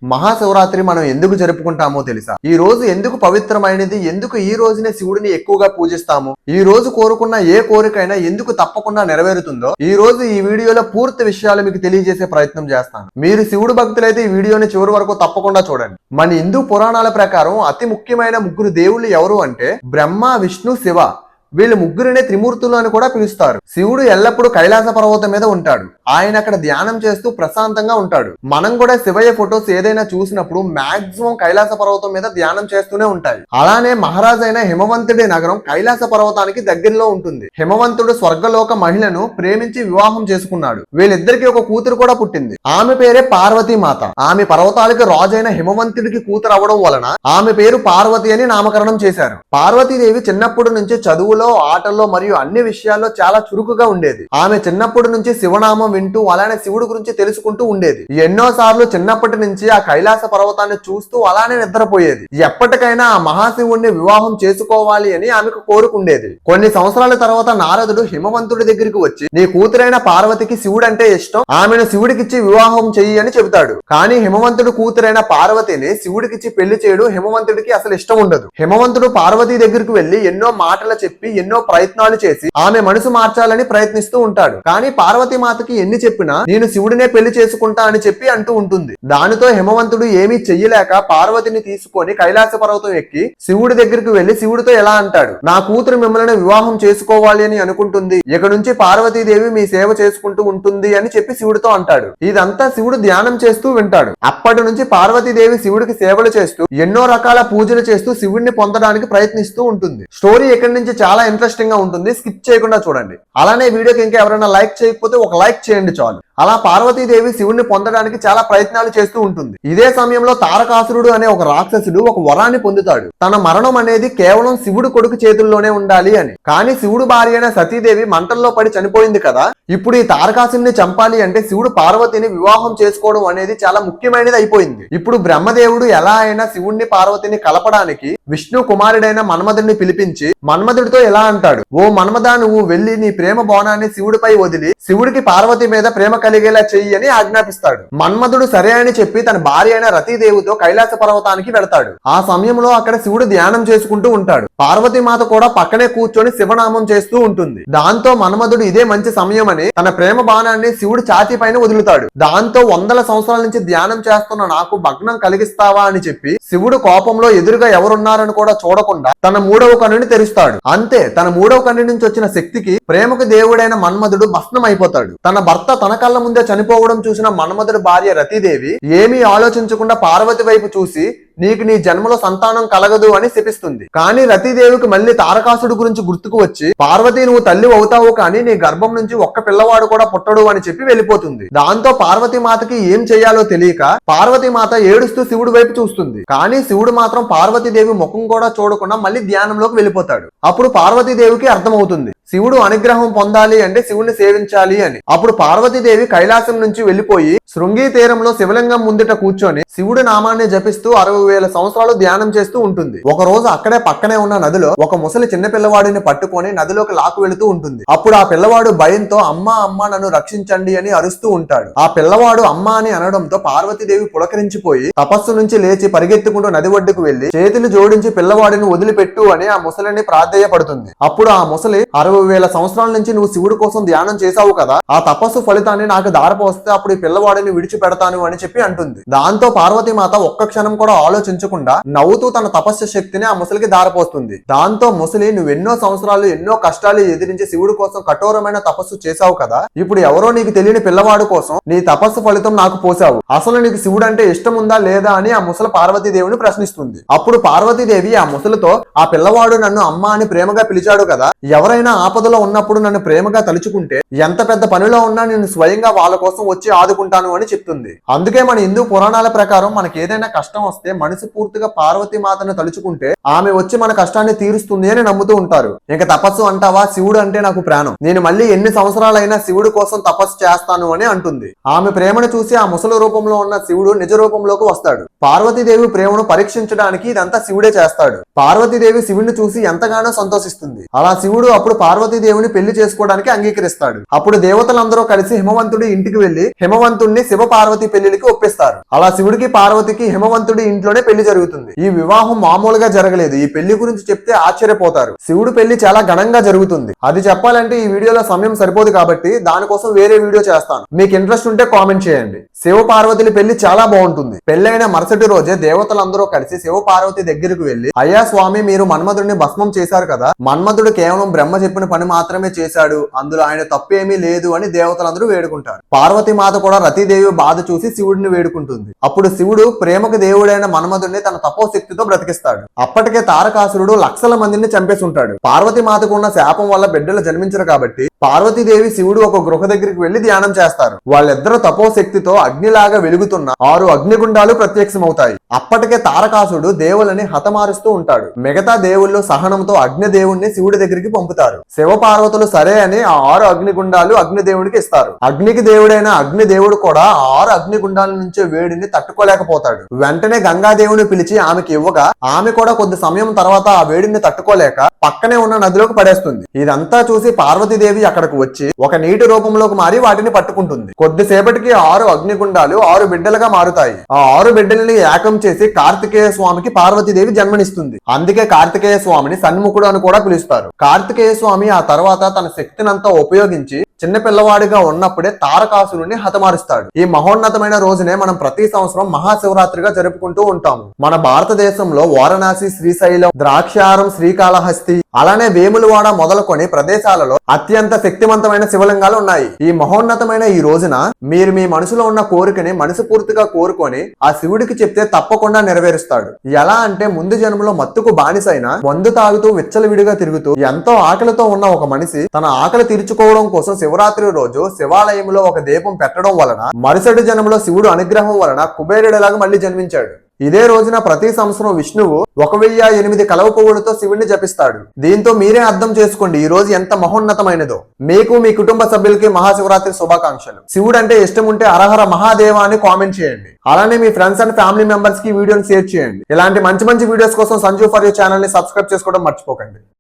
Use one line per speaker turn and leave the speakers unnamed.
మహాశివరాత్రి మనం ఎందుకు జరుపుకుంటామో తెలుసా? ఈ రోజు ఎందుకు పవిత్రమైనది, ఎందుకు ఈ రోజునే శివుడిని ఎక్కువగా పూజిస్తాము, ఈ రోజు కోరుకున్న ఏ కోరికైనా ఎందుకు తప్పకుండా నెరవేరుతుందో ఈ రోజు ఈ వీడియోలో పూర్తి విషయాలు మీకు తెలియజేసే ప్రయత్నం చేస్తాను. మీరు శివుడు భక్తులైతే ఈ వీడియోని చివరి వరకు తప్పకుండా చూడండి. మన హిందూ పురాణాల ప్రకారం అతి ముఖ్యమైన ముగ్గురు దేవుళ్ళు ఎవరు అంటే బ్రహ్మ, విష్ణు, శివ. వీళ్ళు ముగ్గురినే త్రిమూర్తులు అని కూడా పిలుస్తారు. శివుడు ఎల్లప్పుడూ కైలాస పర్వతం మీద ఉంటాడు. ఆయన అక్కడ ధ్యానం చేస్తూ ప్రశాంతంగా ఉంటాడు. మనం కూడా శివయ్య ఫొటోస్ ఏదైనా చూసినప్పుడు మాక్సిమం కైలాస పర్వతం మీద ధ్యానం చేస్తూనే ఉంటాయి. అలానే మహారాజైన హిమవంతుడి నగరం కైలాస పర్వతానికి దగ్గరలో ఉంటుంది. హిమవంతుడు స్వర్గలోక మహిళను ప్రేమించి వివాహం చేసుకున్నాడు. వీళ్ళిద్దరికి ఒక కూతురు కూడా పుట్టింది. ఆమె పేరే పార్వతీమాత. ఆమె పర్వతాలకు రాజైన హిమవంతుడికి కూతురు అవడం వలన ఆమె పేరు పార్వతి అని నామకరణం చేశారు. పార్వతీదేవి చిన్నప్పటి నుంచి చదువులో, ఆటల్లో మరియు అన్ని విషయాల్లో చాలా చురుకుగా ఉండేది. ఆమె చిన్నప్పటి నుంచి శివనామం వింటూ అలానే శివుడి గురించి తెలుసుకుంటూ ఉండేది. ఎన్నో సార్లు చిన్నప్పటి నుంచి ఆ కైలాస పర్వతాన్ని చూస్తూ అలానే నిద్రపోయేది. ఎప్పటికైనా ఆ మహాశివుణ్ణి వివాహం చేసుకోవాలి అని ఆమెకు కోరుకుండేది. కొన్ని సంవత్సరాల తర్వాత నారదుడు హిమవంతుడి దగ్గరికి వచ్చి, నీ కూతురైన పార్వతికి శివుడు అంటే ఇష్టం, ఆమెను శివుడికిచ్చి వివాహం చెయ్యి అని చెబుతాడు. కానీ హిమవంతుడు కూతురైన పార్వతిని శివుడికిచ్చి పెళ్లి చేయడం హిమవంతుడికి అసలు ఇష్టం ఉండదు. హిమవంతుడు పార్వతి దగ్గరికి వెళ్లి ఎన్నో మాటలు చెప్పి ఎన్నో ప్రయత్నాలు చేసి ఆమె మనసు మార్చాలని ప్రయత్నిస్తూ ఉంటాడు. కానీ పార్వతి మాతకి ఎన్ని చెప్పినా నేను శివుడినే పెళ్లి చేసుకుంటా అని చెప్పి అంటూ ఉంటుంది. దానితో హిమవంతుడు ఏమీ చెయ్యలేక పార్వతిని తీసుకొని కైలాస పర్వతం ఎక్కి శివుడి దగ్గరికి వెళ్లి శివుడితో ఎలా అంటాడు, నా కూతురు మిమ్మల్ని వివాహం చేసుకోవాలి అని అనుకుంటుంది, ఇక నుంచి పార్వతీదేవి మీ సేవ చేసుకుంటూ ఉంటుంది అని చెప్పి శివుడితో అంటాడు. ఇదంతా శివుడు ధ్యానం చేస్తూ వింటాడు. అప్పటి నుంచి పార్వతీదేవి శివుడికి సేవలు చేస్తూ ఎన్నో రకాల పూజలు చేస్తూ శివుడిని పొందడానికి ప్రయత్నిస్తూ ఉంటుంది. స్టోరీ ఎక్కడి నుంచి చాలా ఇంట్రెస్టింగ్ గా ఉంటుంది, స్కిప్ చేయకుండా చూడండి. అలానే వీడియోకి ఇంకా ఎవరైనా లైక్ చేయకపోతే ఒక లైక్ చేయండి చాలు. అలా పార్వతీదేవి శివుణ్ణి పొందడానికి చాలా ప్రయత్నాలు చేస్తూ ఉంటుంది. ఇదే సమయంలో తారకాసురుడు అనే ఒక రాక్షసుడు ఒక వరాన్ని పొందుతాడు. తన మరణం అనేది కేవలం శివుడు కొడుకు చేతుల్లోనే ఉండాలి అని. కానీ శివుడు భార్య అయిన సతీదేవి మంటల్లో పడి చనిపోయింది కదా. ఇప్పుడు ఈ తారకాసురుని చంపాలి అంటే శివుడు పార్వతిని వివాహం చేసుకోవడం అనేది చాలా ముఖ్యమైనది అయిపోయింది. ఇప్పుడు బ్రహ్మదేవుడు ఎలా అయినా శివుణ్ణి పార్వతిని కలపడానికి విష్ణు కుమారుడైన మన్మధుడిని పిలిపించి మన్మధుడితో ఎలా అంటాడు, ఓ మన్మధ, నువ్వు వెళ్లి నీ ప్రేమ బాణాన్ని శివుడిపై వదిలి శివుడికి పార్వతి మీద ప్రేమ కలిగేలా చెయ్యి అని ఆజ్ఞాపిస్తాడు. మన్మధుడు సరే అని చెప్పి తన భార్య అయిన రతీదేవితో కైలాస పర్వతానికి వెళ్తాడు. ఆ సమయంలో అక్కడ శివుడు ధ్యానం చేసుకుంటూ ఉంటాడు. పార్వతీమాత కూడా పక్కనే కూర్చొని శివనామం చేస్తూ ఉంటుంది. దాంతో మన్మధుడు ఇదే మంచి సమయం అని తన ప్రేమ బాణాన్ని శివుడి ఛాతీ పైన వదులుతాడు. దాంతో వందల సంవత్సరాల నుంచి ధ్యానం చేస్తున్న నాకు భగ్నం కలిగిస్తావా అని చెప్పి శివుడు కోపంలో ఎదురుగా ఎవరున్నారని కూడా చూడకుండా తన మూడవ కన్నుని తెరుస్తాడు. అంతే, తన మూడవ కన్ను నుంచి వచ్చిన శక్తికి ప్రేమకు దేవుడైన మన్మధుడు భస్మం అయిపోతాడు. తన భర్త తన కళ్ళ ముందే చనిపోవడం చూసిన మన్మధుడి భార్య రతీదేవి ఏమీ ఆలోచించకుండా పార్వతి వైపు చూసి, నీకు నీ జన్మలో సంతానం కలగదు అని శపిస్తుంది. కానీ రతీదేవికి మళ్ళీ తారకాసుడు గురించి గుర్తుకు వచ్చి, పార్వతి నువ్వు తల్లి అవుతావు కానీ నీ గర్భం నుంచి ఒక్క పిల్లవాడు కూడా పుట్టడు అని చెప్పి వెళ్ళిపోతుంది. దాంతో పార్వతీమాతకి ఏం చేయాలో తెలియక పార్వతీమాత ఏడుస్తూ శివుడి వైపు చూస్తుంది. కానీ శివుడు మాత్రం పార్వతీదేవి ముఖం కూడా చూడకుండా మళ్ళీ ధ్యానంలోకి వెళ్ళిపోతాడు. అప్పుడు పార్వతీదేవికి అర్థమవుతుంది, శివుడు అనుగ్రహం పొందాలి అంటే శివుణ్ణి సేవించాలి అని. అప్పుడు పార్వతీదేవి కైలాసం నుంచి వెళ్లిపోయి శృంగి తీరంలో శివలింగం ముందుట కూర్చొని శివుడి నామాన్ని జపిస్తూ 60,000 సంవత్సరాలు ధ్యానం చేస్తూ ఉంటుంది. ఒక రోజు అక్కడే పక్కనే ఉన్న నదిలో ఒక ముసలి చిన్న పిల్లవాడిని పట్టుకొని నదిలోకి లాక్కు వెళుతూ ఉంటుంది. అప్పుడు ఆ పిల్లవాడు భయంతో అమ్మా అమ్మా నన్ను రక్షించండి అని అరుస్తూ ఉంటాడు. ఆ పిల్లవాడు అమ్మా అని అనడంతో పార్వతీదేవి పులకరించిపోయి తపస్సు నుంచి లేచి పరిగెత్తుకుంటూ నది ఒడ్డుకు వెళ్లి చేతులు జోడించి పిల్లవాడిని వదిలిపెట్టు అని ఆ ముసలిని ప్రాధేయపడుతుంది. అప్పుడు ఆ ముసలి, 60,000 సంవత్సరాల నుంచి నువ్వు శివుడి కోసం ధ్యానం చేశావు కదా, ఆ తపస్సు ఫలితాన్ని నాకు దారిపోస్తే అప్పుడు ఈ పిల్లవాడిని విడిచిపెడతాను అని చెప్పి అంటుంది. దాంతో పార్వతీమాత ఒక్క క్షణం కూడా ఆలోచించకుండా నవ్వుతూ తన తపస్సు శక్తిని ఆ ముసలికి దారిపోస్తుంది. దాంతో ముసలి, నువ్వెన్నో సంవత్సరాలు ఎన్నో కష్టాలు ఎదిరించి శివుడి కోసం కఠోరమైన తపస్సు చేశావు కదా, ఇప్పుడు ఎవరో నీకు తెలియని పిల్లవాడు కోసం నీ తపస్సు ఫలితం నాకు పోసావు, అసలు నీకు శివుడు అంటే ఇష్టం ఉందా లేదా అని ఆ ముసలి పార్వతీదేవిని ప్రశ్నిస్తుంది. అప్పుడు పార్వతీదేవి ఆ ముసలితో, ఆ పిల్లవాడు నన్ను అమ్మ అని ప్రేమగా పిలిచాడు కదా, ఎవరైనా ఆపదలో ఉన్నప్పుడు నన్ను ప్రేమగా తలుచుకుంటే ఎంత పెద్ద పనిలో ఉన్నా నేను స్వయంగా వాళ్ళ కోసం వచ్చి ఆదుకుంటాను అని చెప్తుంది. అందుకే మన హిందూ పురాణాల ప్రకారం మనకి ఏదైనా కష్టం వస్తే మనసు పూర్తిగా పార్వతీ మాతను తలుచుకుంటే ఆమె వచ్చి మన కష్టాన్ని తీరుస్తుంది అని నమ్ముతూ ఉంటారు. ఇంకా తపస్సు అంటావా, శివుడు అంటే నాకు ప్రాణం, నేను మళ్ళీ ఎన్ని సంవత్సరాలైనా శివుడు కోసం తపస్సు చేస్తాను అని అంటుంది. ఆమె ప్రేమను చూసి ఆ ముసలి రూపంలో ఉన్న శివుడు నిజ రూపంలోకి వస్తాడు. పార్వతీదేవి ప్రేమను పరీక్షించడానికి ఇదంతా శివుడే చేస్తాడు. పార్వతీదేవి శివుడిని చూసి ఎంతగానో సంతోషిస్తుంది. అలా శివుడు అప్పుడు పార్వతీదేవిని పెళ్లి చేసుకోవడానికి అంగీకరిస్తాడు. అప్పుడు దేవతలందరూ కలిసి హిమవంతుడి ఇంటికి వెళ్లి హిమవంతుడిని శివ పార్వతి పెళ్లికి ఒప్పిస్తారు. అలా శివుడికి పార్వతికి హిమవంతుడి ఇంట్లోనే పెళ్లి జరుగుతుంది. ఈ వివాహం మామూలుగా జరగలేదు. ఈ పెళ్లి గురించి చెప్తే ఆశ్చర్యపోతారు. శివుడు పెళ్లి చాలా ఘనంగా జరుగుతుంది. అది చెప్పాలంటే ఈ వీడియోలో సమయం సరిపోదు కాబట్టి దానికోసం వేరే వీడియో చేస్తాను. మీకు ఇంట్రెస్ట్ ఉంటే కామెంట్ చేయండి. శివ పార్వతుల పెళ్లి చాలా బాగుంటుంది. పెళ్లైన మరుసటి రోజే దేవతలందరూ కలిసి శివ పార్వతి దగ్గరకు వెళ్లి, అయ్యా స్వామి, మీరు మన్మధుడిని భస్మం చేశారు కదా, మన్మధుడు కేవలం బ్రహ్మ చెప్పిన పని మాత్రమే చేశాడు, అందులో ఆయన తప్పేమీ లేదు అని దేవతలందరూ వేడుకుంటారు. పార్వతీ మాత కూడా రతీదేవి బాధ చూసి శివుడిని వేడుకుంటుంది. అప్పుడు శివుడు ప్రేమకు దేవుడైన మన్మధుడిని తన తపోశక్తితో బ్రతికిస్తాడు. అప్పటికే తారకాసురుడు లక్షల మందిని చంపేసి ఉంటాడు. పార్వతీ మాతకు ఉన్న శాపం వల్ల బిడ్డలు జన్మించరు కాబట్టి పార్వతీదేవి శివుడు ఒక గృహ దగ్గరికి వెళ్లి ధ్యానం చేస్తారు. వాళ్ళిద్దరు తపోశక్తితో అగ్నిలాగా వెలుగుతున్న 6 అగ్నిగుండాలు ప్రత్యక్షమవుతాయి. అప్పటికే తారకాసుడు దేవులని హతమారుస్తూ ఉంటాడు. మిగతా దేవుళ్ళు సహనంతో అగ్నిదేవుణ్ణి శివుడి దగ్గరికి పంపుతారు. శివ పార్వతులు సరే అని ఆ 6 అగ్నిగుండాలు అగ్నిదేవుడికి ఇస్తారు. అగ్నికి దేవుడైన అగ్నిదేవుడు కూడా ఆ 6 అగ్నిగుండాల నుంచి వేడిని తట్టుకోలేకపోతాడు. వెంటనే గంగాదేవుని పిలిచి ఆమెకి ఇవ్వగా ఆమె కూడా కొద్ది సమయం తర్వాత ఆ వేడిని తట్టుకోలేక పక్కనే ఉన్న నదిలోకి పడేస్తుంది. ఇదంతా చూసి పార్వతీదేవి అక్కడికి వచ్చి ఒక నీటి రూపంలోకి మారి వాటిని పట్టుకుంటుంది. కొద్దిసేపటికి 6 అగ్నిగుండాలు 6 బిడ్డలుగా మారుతాయి. ఆ 6 బిడ్డలని ఏకం చేసి కార్తికేయ స్వామికి పార్వతీదేవి జన్మనిస్తుంది. అందుకే కార్తికేయ స్వామిని సన్ముఖుడు అని కూడా పిలుస్తారు. కార్తికేయ స్వామి ఆ తర్వాత తన శక్తినంతా ఉపయోగించి చిన్న పిల్లవాడిగా ఉన్నప్పుడే తారకాసురుని హతమారుస్తాడు. ఈ మహోన్నతమైన రోజునే మనం ప్రతి సంవత్సరం మహాశివరాత్రిగా జరుపుకుంటూ ఉంటాము. మన భారతదేశంలో వారణాసి, శ్రీశైలం, ద్రాక్షారం, శ్రీకాళహస్తి, అలానే వేములవాడ మొదలుకొని ప్రదేశాలలో అత్యంత శక్తివంతమైన శివలింగాలు ఉన్నాయి. ఈ మహోన్నతమైన ఈ రోజున మీరు మీ మనసులో ఉన్న కోరికని మనసుపూర్తిగా కోరుకొని ఆ శివుడికి చెప్తే తప్పకుండా నెరవేరుస్తాడు. ఎలా అంటే ముందు జన్మలో మత్తుకు బానిసైన మందు తాగుతూ విచ్చలవిడిగా తిరుగుతూ ఎంతో ఆకలితో ఉన్న ఒక మనిషి తన ఆకలి తీర్చుకోవడం కోసం శివరాత్రి రోజు శివాలయంలో ఒక దీపం పెట్టడం వలన మరుసటి జన్మలో శివుడు అనుగ్రహం వలన కుబేరుడిలాగా మళ్ళీ జన్మించాడు. ఇదే రోజున ప్రతి సంవత్సరం విష్ణువు 1008 కలవ పువ్వులతో శివుడిని జపిస్తాడు. దీంతో మీరే అర్థం చేసుకోండి ఈ రోజు ఎంత మహోన్నతమైనదో. మీకు మీ కుటుంబ సభ్యులకి మహాశివరాత్రి శుభాకాంక్షలు. శివుడు అంటే ఇష్టం ఉంటే హరహర మహాదేవ అని కామెంట్ చేయండి. అలానే మీ ఫ్రెండ్స్ అండ్ ఫ్యామిలీ మెంబర్స్ కి వీడియోని షేర్ చేయండి. ఇలాంటి మంచి మంచి వీడియోస్ కోసం సంజు ఫర్ యూ ఛానల్ ని సబ్స్క్రైబ్ చేసుకోవడం మర్చిపోకండి.